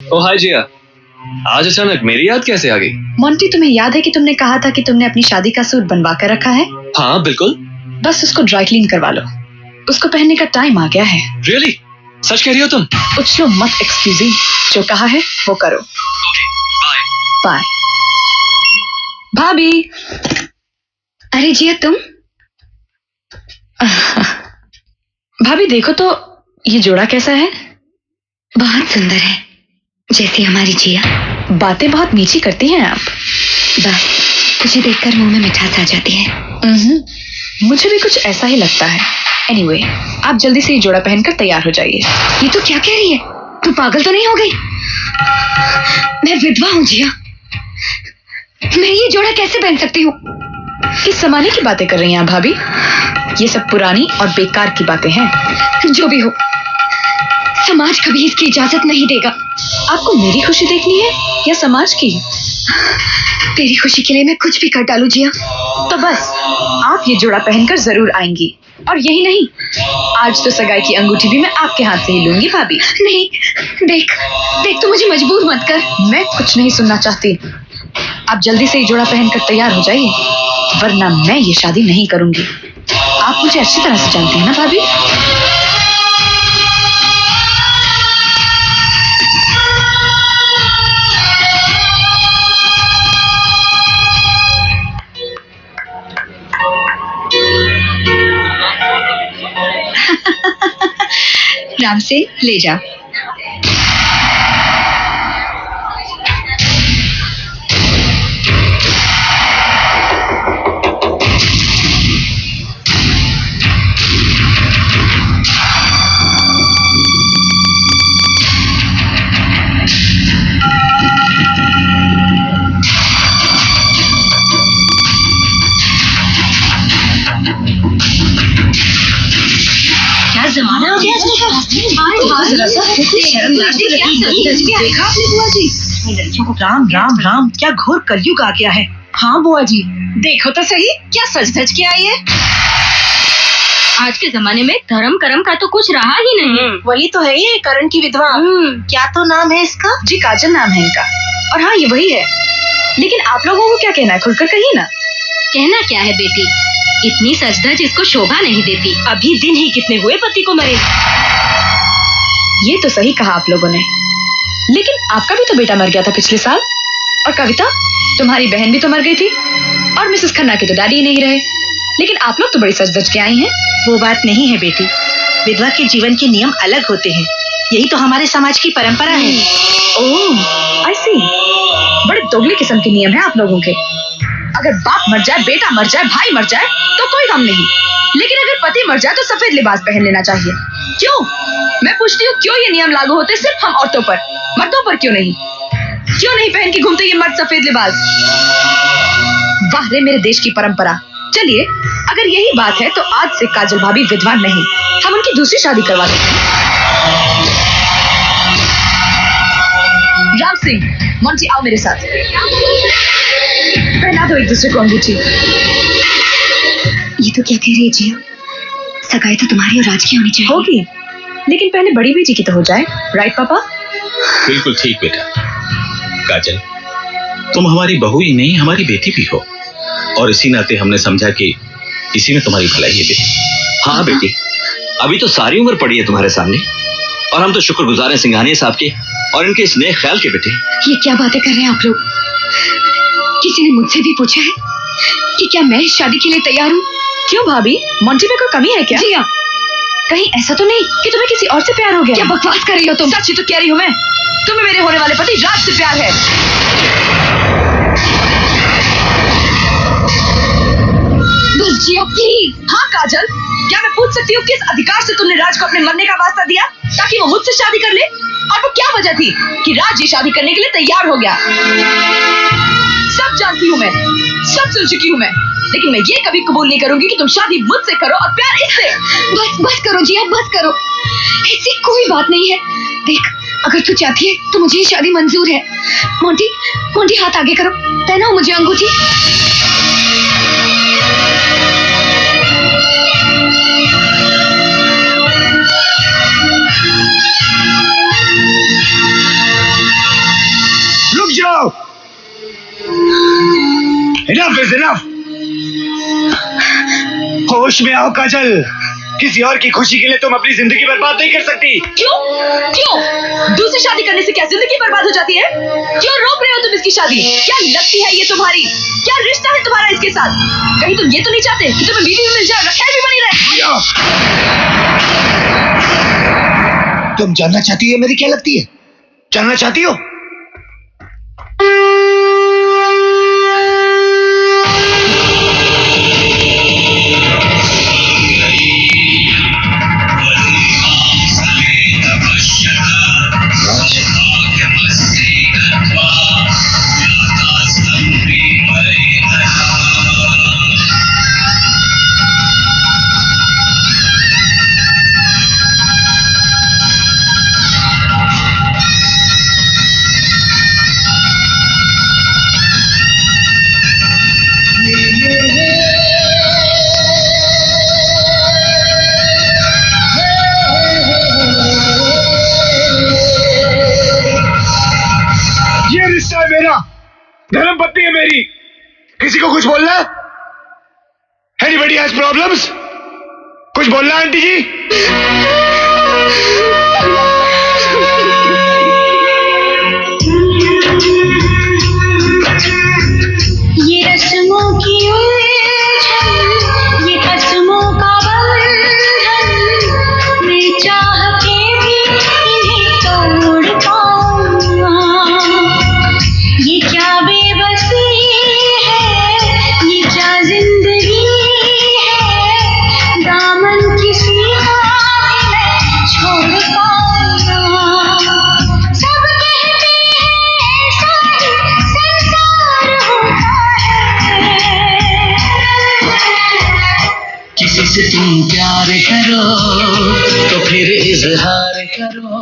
ओ हाय जिया, आज अचानक मेरी याद कैसे आ गई? मोंटी, तुम्हें याद है कि तुमने कहा था कि तुमने अपनी शादी का सूट बनवा कर रखा है? हाँ बिल्कुल। बस उसको ड्राई क्लीन करवा लो, उसको पहनने का टाइम आ गया है। रियली? सच कह रही हो तुम? उछलो मत एक्सक्यूजी, जो कहा है वो करो। बाय। बाय। भाभी। अरे जिया तुम? भाभी देखो तो ये जोड़ा कैसा है? बहुत सुंदर है, जैसी हमारी जिया। बातें बहुत मीठी करती हैं आप। बस तुझे देखकर मुंह में मिठास आ जाती है। मुझे भी कुछ ऐसा ही लगता है। एनीवे, आप जल्दी से ये जोड़ा पहनकर तैयार हो जाइए। ये तो क्या कह रही है? तू पागल तो नहीं हो गई? मैं विधवा हूँ जिया, मैं ये जोड़ा कैसे पहन सकती हूँ? किस जमाने की बातें कर रही हैं आप भाभी? ये सब पुरानी और बेकार की बातें हैं। जो भी हो, समाज कभी इसकी इजाजत नहीं देगा। आपको मेरी खुशी देखनी है या समाज की? तेरी खुशी के लिए मैं कुछ भी कर डालूं जिया। तो बस आप ये जोड़ा पहनकर जरूर आएंगी। और यही नहीं, आज तो सगाई की अंगूठी भी मैं आपके हाथ से ही लूंगी भाभी। नहीं, देख देख, तू मुझे मजबूर मत कर। मैं कुछ नहीं सुनना चाहती। आप जल्दी से ये जोड़ा पहनकर तैयार हो जाइए, वरना मैं ये शादी नहीं करूंगी। आप मुझे अच्छी तरह से जानती हैं ना भाभी? राम से ले जा। जमाना हो गया राम राम राम, क्या घोर कलयुग आ गया है। हाँ बुआ जी, देखो तो सही, क्या सज धज के आई है। आज के जमाने में धर्म कर्म का तो कुछ रहा ही नहीं। वही तो है ये करण की विधवा। क्या तो नाम है इसका? जी काजल नाम है इनका। और हाँ, ये वही है। लेकिन आप लोगों को क्या कहना है, खुलकर कहिए ना। कहना क्या है बेटी, इतनी सजधज इसको शोभा नहीं देती। अभी दिन ही कितने हुए पति को मरे। ये तो सही कहा आप लोगों ने, लेकिन आपका भी तो बेटा मर गया था पिछले साल। और कविता, तुम्हारी बहन भी तो मर गई थी। और मिसेस खन्ना के तो डैडी ही नहीं रहे। लेकिन आप लोग तो बड़ी सज धज के आई हैं। वो बात नहीं है बेटी, विधवा के जीवन के नियम अलग होते हैं। यही तो हमारे समाज की परंपरा है। ओह, आई सी। बड़े दोगले किस्म के नियम हैं आप लोगों के। अगर बाप मर जाए, बेटा मर जाए, भाई मर जाए तो कोई गम नहीं, लेकिन अगर पति मर जाए तो सफेद लिबास पहन लेना चाहिए। क्यों? मैं पूछती हूँ, क्यों ये नियम लागू होते सिर्फ हम औरतों पर, मर्दों पर क्यों नहीं? क्यों नहीं पहन के घूमते ये मर्द सफेद लिबास? वाह रे मेरे देश की परंपरा। चलिए, अगर यही बात है तो आज से काजल भाभी विधवा नहीं, हम उनकी दूसरी शादी करवा देते हैं। राम सिंह, मोंटी आओ मेरे साथ। पहना दो एक दूसरे को अंगूठी। ये तो क्या कह रही है जिया? सगाई तो तुम्हारी और राज की होनी चाहिए। होगी, लेकिन पहले बड़ी बेटी की तो हो जाए। राइट पापा? बिल्कुल ठीक बेटा। काजल, तुम हमारी बहू ही नहीं, हमारी बेटी भी हो, और इसी नाते हमने समझा कि इसी में तुम्हारी भलाई है बेटी। हाँ बेटी, अभी तो सारी उम्र पड़ी है तुम्हारे सामने, और हम तो शुक्रगुजार हैं सिंघानिया साहब के और इनके इस नेक ख्याल के बेटे। ये क्या बातें कर रहे हैं आप लोग? किसी ने मुझसे भी पूछा है कि क्या मैं इस शादी के लिए तैयार हूँ? क्यों भाभी, मोंटी में कोई कमी है क्या? जिया, कहीं ऐसा तो नहीं कि तुम्हें किसी और से प्यार हो गया? क्या बकवास कर रही हो तुम? सच ही तो कह रही हूँ मैं, तुम्हें मेरे होने वाले पति राज से प्यार है। बस जिया प्लीज। हाँ काजल, क्या मैं पूछ सकती हूँ किस अधिकार से तुमने राज को अपने मरने का वास्ता दिया ताकि वो मुझसे शादी कर ले? और वो क्या वजह थी कि राज ये शादी करने के लिए तैयार हो गया? सब जानती हूँ मैं, सब सुन चुकी हूँ मैं, लेकिन मैं ये कभी कबूल नहीं करूंगी कि तुम शादी मुझसे करो और प्यार इससे। बस बस करो जिया, बस करो। ऐसी कोई बात नहीं है। देख, अगर तू चाहती है तो मुझे ये शादी मंजूर है। मोंटी, मोंटी हाथ आगे करो, पहनाओ मुझे अंगूठी। जाओ। Enough is enough. होश में आओ काजल, किसी और की खुशी के लिए तुम अपनी जिंदगी बर्बाद नहीं कर सकती। क्यों क्यों? दूसरी शादी करने से क्या जिंदगी बर्बाद हो जाती है? क्यों रोक रहे हो तुम इसकी शादी? क्या लगती है ये तुम्हारी? क्या रिश्ता है तुम्हारा इसके साथ? कहीं तुम ये तो नहीं चाहते कि तुम्हें बीवी भी मिल जाए, रखैल भी बनी रहे? तुम जानना चाहती है मेरी क्या लगती है? जानना चाहती हो? धर्म पत्नी है मेरी। किसी को कुछ बोलना है? Anybody has problems? कुछ बोलना है आंटी जी? ये रस्मों की उलझन, ये कसमों का बंधन, मैं चाह के भी इन्हें तोड़ पाऊंगा। ये क्या बेबसी है, ये क्या जिंदगी है, दामन किसी का भी मैं छोड़ पाऊंगा। सब कहते हैं ऐसा ही संसार होता है। किसी से तुम प्यार करो तो फिर इजहार करो।